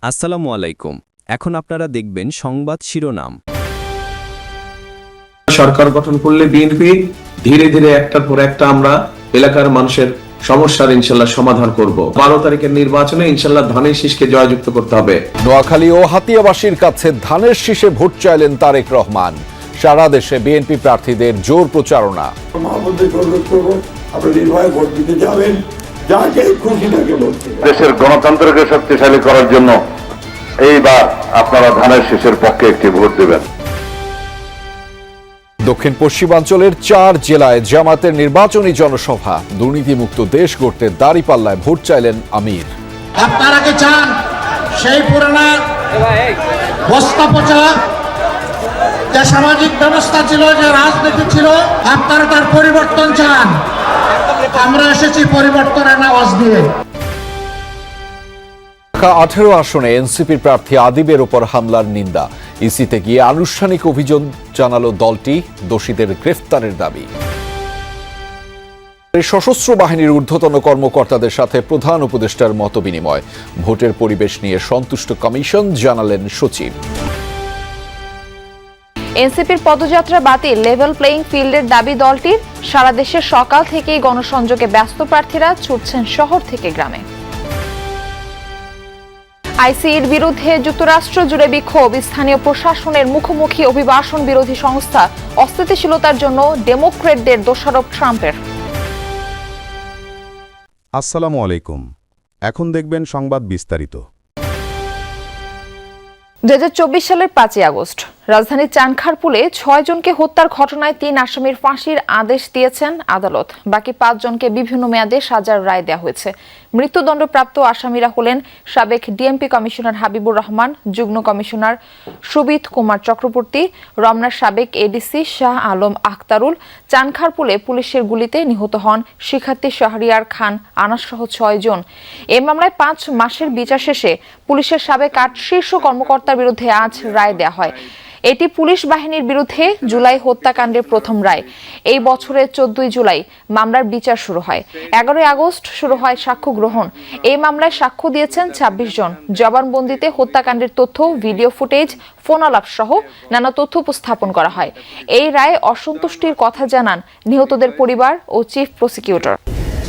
আসসালামু আলাইকুম। এখন আপনারা দেখবেন সংবাদ শিরোনাম। সরকার গঠন করলে বিএনপি ধীরে ধীরে একটার পর একটা আমরা এলাকার মানুষের সমস্যার ইনশাল্লাহ সমাধান করব। 12 তারিখের নির্বাচনে ইনশাল্লাহ ধানের শীষকে জয়যুক্ত করতে হবে। নোয়াখালী ও হাতিয়াবাসীর কাছে ধানের শীষে ভোট চাইলেন তারেক রহমান। সারা দেশে বিএনপি প্রার্থীদের জোর প্রচারণা। দেশের গণতন্ত্রকে শক্তিশালী করার জন্য এইবার আপনারা ধানের শীষের পক্ষে একটি ভোট দেবেন। দক্ষিণ পশ্চিমাঞ্চলের 4 জেলায় জামাতের নির্বাচনী জনসভা। দুর্নীতিমুক্ত দেশ গড়তে দাঁড়িপাল্লায় ভোট চাইলেন আমির। আপনারা কি চান সেই পুরানা বস্তা পচা যে সামাজিক ব্যবস্থা ছিল, যে রাজনীতি ছিল, আপনারা তার পরিবর্তন চান? আমরা এসেছি পরিবর্তনের আওয়াজ দিয়ে। 18 আসনে এনসিপির প্রার্থী আদিবের উপর হামলার নিন্দা। ইসিতে গিয়ে আনুষ্ঠানিক অভিযোগ জানালো দলটি, দোষীদের গ্রেফতারের দাবি। সশস্ত্র বাহিনীর ঊর্ধ্বতন কর্মকর্তাদের সাথে প্রধান উপদেষ্টার মতবিনিময়। ভোটের পরিবেশ নিয়ে সন্তুষ্ট কমিশন, জানালেন সচিব। এনসিপির পদযাত্রা বাতিল, লেভেল প্লেইং ফিল্ডের দাবি দলটির। সারা দেশে সকাল থেকেই গণসংযোগে ব্যস্ত প্রার্থীরা ছুটছেন শহর থেকে গ্রামে। আইসিইর বিরুদ্ধে যুক্তরাষ্ট্র জুড়ে বিক্ষোভ, স্থানীয় প্রশাসনের মুখোমুখি অভিবাসন বিরোধী সংস্থা। অস্থিতিশীলতার জন্য ডেমোক্রেটদের দোষারোপ ট্রাম্পের। আসসালামু আলাইকুম। এখন দেখবেন সংবাদ বিস্তারিত। 2024 সালের 5 আগস্ট রাজধানীর চানখারপুলে 6 জনকে হত্যার ঘটনায় 3 আসামির ফাঁসির আদেশ দিয়েছেন আদালত। বাকি 5 জনকে বিভিন্ন মেয়াদে সাজার রায় দেওয়া হয়েছে। মৃত্যুদণ্ডপ্রাপ্ত আসামিরা হলেন সাবেক ডিএমপি কমিশনার হাবিবুর রহমান, যুগ্ম কমিশনার সুবিত কুমার চক্রবর্তী, রমনার সাবেক এডিসি শাহ আলম আখতারুল। চানখারপুলে পুলিশের গুলিতে নিহত হন শিক্ষার্থী শাহরিয়ার খান আনাসসহ 6 জন। এ মামলায় 5 মাসের বিচার শেষে পুলিশের সাবেক 8 শীর্ষ কর্মকর্তার বিরুদ্ধে আজ রায় দেওয়া হয়। এটি পুলিশ বাহিনীর বিরুদ্ধে জুলাই হত্যাকাণ্ডের প্রথম রায়। এই বছরের 14 জুলাই মামলার বিচার শুরু হয়। 11 আগস্ট শুরু হয় সাক্ষ্য গ্রহণ। এই মামলায় সাক্ষ্য দিয়েছেন 26 জন। জবানবন্দিতে হত্যাকাণ্ডের তথ্য, ভিডিও ফুটেজ, ফোন আলাপ সহ নানা তথ্য উপস্থাপন করা হয়। এই রায়ে অসন্তুষ্টির কথা জানান নিহতদের পরিবার ও চিফ প্রসিকিউটর।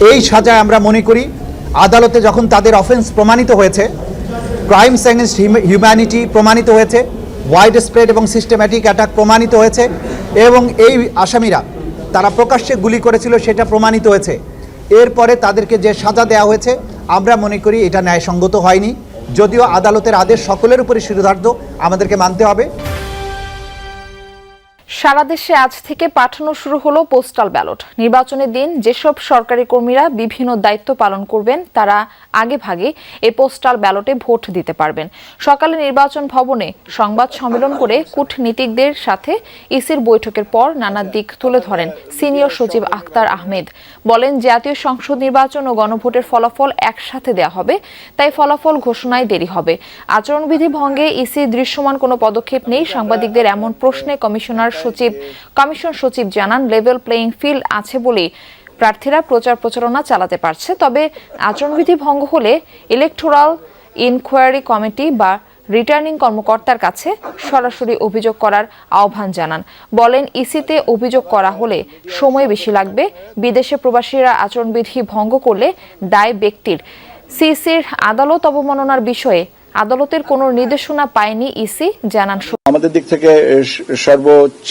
এই সাজা আমরা মনে করি আদালতে যখন তাদের অফেন্স প্রমাণিত হয়েছে, ক্রাইমস এগেইনস্ট হিউম্যানিটি প্রমাণিত হয়েছে, ওয়াইড স্প্রেড এবং সিস্টেম্যাটিক অ্যাটাক প্রমাণিত হয়েছে এবং এই আসামিরা তারা প্রকাশ্যে গুলি করেছিল সেটা প্রমাণিত হয়েছে। এরপরে তাদেরকে যে সাজা দেওয়া হয়েছে আমরা মনে করি এটা ন্যায়সঙ্গত হয়নি। যদিও আদালতের আদেশ সকলের উপরে শিরোধার্য, আমাদেরকে মানতে হবে। সারা দেশে আজ থেকে পাঠানো শুরু হলো পোস্টাল ব্যালট। নির্বাচনের দিন যেসব সরকারি কর্মীরা বিভিন্ন দায়িত্ব পালন করবেন তারা আগে ভাগে এই পোস্টাল ব্যালটে ভোট দিতে পারবেন। সকালে নির্বাচন ভবনে সংবাদ সম্মেলন করে কূটনীতিকদের সাথে ইসির বৈঠকের পর নানা দিক তুলে ধরেন সিনিয়র সচিব আখতার আহমেদ। বলেন, জাতীয় সংসদ নির্বাচন ও গণভোটের ফলাফল একসাথে দেওয়া হবে, তাই ফলাফল ঘোষণায় দেরি হবে। আচরণবিধি ভঙ্গে ইসি দৃশ্যমান কোনো পদক্ষেপ নেই। সাংবাদিকদের এমন প্রশ্নে কমিশন সচিব জানান, লেভেল প্লেইং ফিল্ড আছে বলেই প্রার্থীরা প্রচার প্রচারণা চালাতে পারছে। তবে আচরণবিধি ভঙ্গ হলে ইলেকটোরাল ইনকোয়ারি কমিটি বা রিটার্নিং কর্মকর্তার কাছে সরাসরি অভিযোগ করার আহ্বান জানান। বলেন, ইসিতে অভিযোগ করা হলে সময় বেশি লাগবে। বিদেশে প্রবাসীরা আচরণবিধি ভঙ্গ করলে দায় ব্যক্তির। সিসির আদালত অবমাননার বিষয়ে আদালতের কোনো নির্দেশনা পায়নি ইসি, জানান। আমাদের দিক থেকে সর্বোচ্চ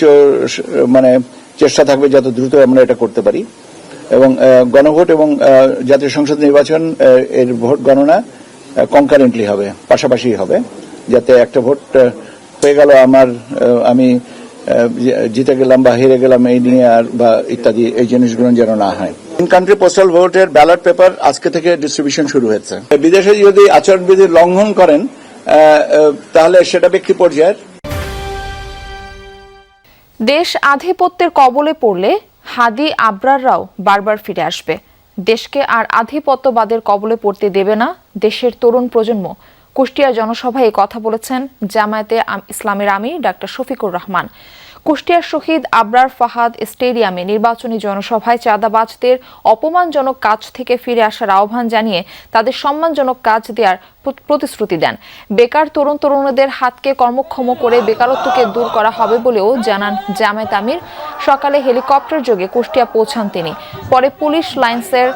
চেষ্টা থাকবে যত দ্রুত আমরা এটা করতে পারি এবং গণভোট এবং জাতীয় সংসদ নির্বাচন এর ভোট গণনা কনকারেন্টলি হবে, পাশাপাশি হবে, যাতে একটা ভোট হয়ে গেল আমি জিতে গেলাম বা হেরে গেলাম এই নিয়ে আর বা ইত্যাদি এই জিনিসগুলো যেন না হয়। ইন কান্ট্রি পোস্টাল ভোটের ব্যালট পেপার আজকে থেকে ডিস্ট্রিবিউশন শুরু হয়েছে। বিদেশে যদি আচরণবিধি লঙ্ঘন করেন তাহলে সেটা ব্যক্তি পর্যায়ের। দেশ আধিপত্যের কবলে পড়লে হাদি আবরাররাও বারবার ফিরে আসবে। দেশকে আর আধিপত্যবাদের কবলে পড়তে দেবে না দেশের তরুণ প্রজন্ম। কুষ্টিয়া জনসভায় এই কথা বলেছেন জামায়াতে ইসলামের আমির ডাক্তার শফিকুর রহমান। কুষ্টিয়ার শহীদ আবরার ফাহাদ স্টেডিয়ামে নির্বাচনী জনসভায় চাঁদাবাজদের অপমানজনক কাজ থেকে ফিরে আসার আহ্বান জানিয়ে তাদের সম্মানজনক কাজ দেওয়ার প্রতিশ্রুতি দেন। বেকার তরুণ তরুণীদের হাতকে কর্মক্ষম করে বেকারত্বকে দূর করা হবে বলেও জানান জামায়াত আমির। সকালে হেলিকপ্টার যোগে কুষ্টিয়া পৌঁছান তিনি। পরে পুলিশ লাইন্সের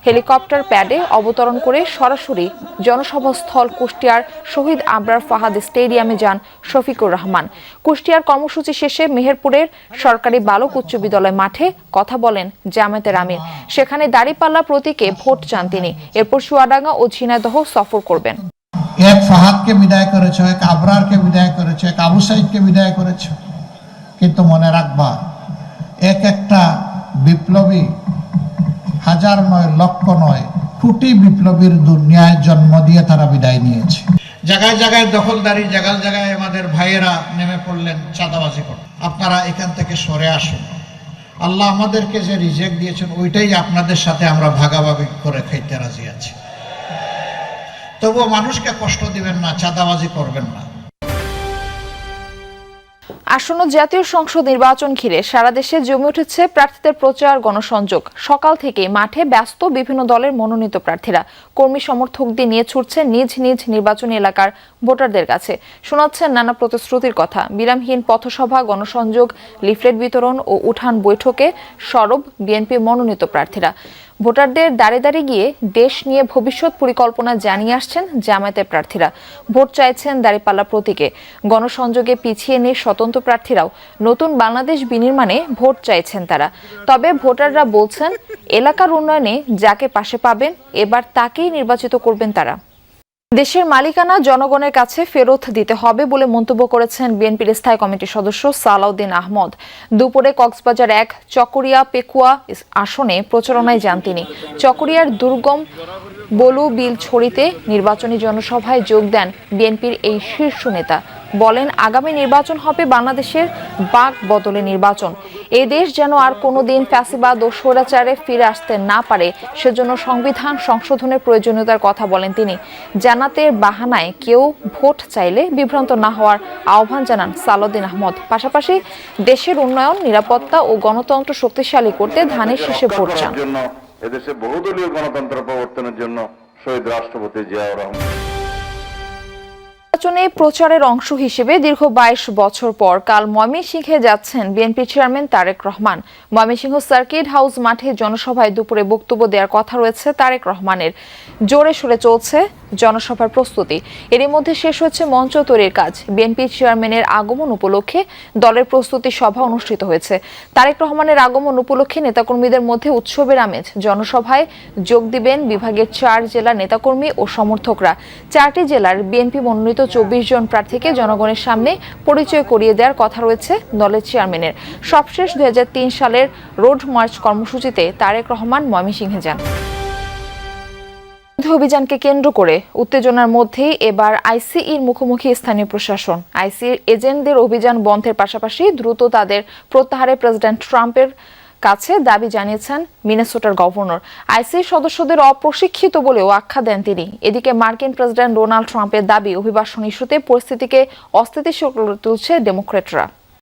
হেলিকপ্টার প্যাডে অবতরণ করে সরাসরি জনসভাস্থল কুষ্টিয়ার শহীদ আবরার ফাহাদ স্টেডিয়ামে যান শফিকুর রহমান। কুষ্টিয়ার কর্মসূচি শেষে মেহেরপুরের সরকারি বালক উচ্চ বিদ্যালয় মাঠে কথা বলেন জামায়াতের আমির। সেখানে দাঁড়িপাল্লা প্রতীকে ভোট চান তিনি। এরপর চুয়াডাঙ্গা ও ঝিনাইদহ সফর করবেন। এক ফাহাদকে বিদায় করেছে, এক আবরারকে বিদায় করেছে, এক আবু সাইদকে বিদায় করেছে, কিন্তু মনে রাখবা এক একটা বিপ্লবী হাজার নয়, লক্ষ নয়, কোটি বিপ্লবীর দুনিয়ায় জন্ম দিয়ে তারা বিদায় নিয়েছে। জায়গায় জায়গায় দখলদারি, জায়গায় জায়গায় আমাদের ভাইয়েরা নেমে পড়লেন চাঁদাবাজি করতে। আপনারা এখান থেকে সরে আসুন। আল্লাহ আমাদেরকে যে রিজেক্ট দিয়েছেন ওইটাই আপনাদের সাথে আমরা ভাগাভাগি করে খাইতে রাজি আছি। তবুও মানুষকে কষ্ট দিবেন না, চাঁদাবাজি করবেন না। আসন্ন জাতীয় সংসদ নির্বাচন ঘিরে সারা দেশে জমে উঠেছে প্রার্থীদের প্রচার গণসংযোগ। সকাল থেকে মাঠে ব্যস্ত বিভিন্ন দলের মনোনীত প্রার্থীরা। কর্মী সমর্থকদের নিয়ে ছুটছেন নিজ নিজ নির্বাচনী এলাকার ভোটারদের কাছে। শোনাচ্ছেন নানা প্রতিশ্রুতির কথা। বিরামহীন পথসভা, গণসংযোগ, লিফলেট বিতরণ ও উঠান বৈঠকে সরব বিএনপি মনোনীত প্রার্থীরা। ভোটারদের দাঁড়ে দাঁড়িয়ে গিয়ে দেশ নিয়ে ভবিষ্যৎ পরিকল্পনা জানিয়ে আসছেন জামায়াতের প্রার্থীরা। ভোট চাইছেন দাঁড়িপাল্লা প্রতীকে। গণসংযোগে পিছিয়ে নেই স্বতন্ত্র প্রার্থীরাও। নতুন বাংলাদেশ বিনির্মাণে ভোট চাইছেন তারা। তবে ভোটাররা বলছেন এলাকার উন্নয়নে যাকে পাশে পাবেন এবার তাকেই নির্বাচিত করবেন তারা। দেশের মালিকানা জনগণের কাছে ফেরত দিতে হবে বলে মন্তব্য করেছেন বিএনপির স্থায়ী কমিটির সদস্য সালাউদ্দিন আহমদ। দুপুরে কক্সবাজার 1 চকরিয়া পেকুয়া আসনে প্রচারণায় যান তিনি। চকরিয়ার দুর্গম বলু বিল ছড়িতে নির্বাচনী জনসভায় যোগ দেন বিএনপির এই শীর্ষ নেতা। বলেন আগামী নির্বাচন হবে বাংলাদেশের বাক বদলে নির্বাচন। এই দেশ যেন আর কোনোদিন ফ্যাসিবাদ ও স্বৈরাচারে ফিরে আসতে না পারে, সেজন্য সংবিধান সংশোধনের প্রয়োজনীয়তার কথা বলেন তিনি। জান্নাতের বাহানায় কেউ ভোট চাইলে বিভ্রান্ত না হওয়ার আহ্বান জানান সালাউদ্দিন আহমদ। পাশাপাশি দেশের উন্নয়ন, নিরাপত্তা ও গণতন্ত্র শক্তিশালী করতে ধানের শীষে ভোট চান। এদেশে বহুদলীয় গণতন্ত্র প্রবর্তনের জন্য শহীদ রাষ্ট্রপতি জিয়াউর রহমান। নির্বাচনে প্রচারের অংশ হিসেবে দীর্ঘ 22 বছর পর কাল ময়মনসিংহে যাচ্ছেন BNP chairman Tarek Rahman. Mymensingh circuit house মাঠে জনসভায় দুপুরে বক্তব্য দেওয়ার কথা রয়েছে তারেক রহমানের। জোরে সোরে চলছে জনসভার প্রস্তুতি। এরই মধ্যে শেষ হয়েছে মঞ্চ তৈরির কাজ। বিএনপি চেয়ারম্যানের আগমন উপলক্ষে দলের প্রস্তুতি সভা অনুষ্ঠিত হয়েছে। তারেক রহমানের আগমন উপলক্ষে নেতাকর্মীদের মধ্যে উৎসবের আমেজ। জনসভায় যোগ দিবেন বিভাগের 4 জেলার নেতাকর্মী ও সমর্থকরা। 4টি জেলার বিএনপি মনোনীত 24 জন প্রার্থীকে জনগণের সামনে পরিচয় করিয়ে দেওয়ার কথা রয়েছে দলের চেয়ারম্যানের। সবশেষ 2003 সালের রোড মার্চ কর্মসূচিতে তারেক রহমান ময়মনসিংহে যান। অভিযানকে কেন্দ্র করে উত্তেজনার মধ্যেই এবার আইসিইর মুখোমুখি স্থানীয় প্রশাসন। আইসিইর এজেন্টদের অভিযান বন্ধের পাশাপাশি দ্রুত তাদের প্রত্যাহারে প্রেসিডেন্ট ট্রাম্পের কাছে দাবি জানিয়েছেন মিনেসোটার গভর্নর। আইসিইর সদস্যদের অপ্রশিক্ষিত বলেও আখ্যা দেন তিনি। এদিকে মার্কিন প্রেসিডেন্ট ডোনাল্ড ট্রাম্পের দাবি অভিবাসন ইস্যুতে পরিস্থিতিকে অস্থিতিশীল করে তুলছে ডেমোক্র্যাটরা।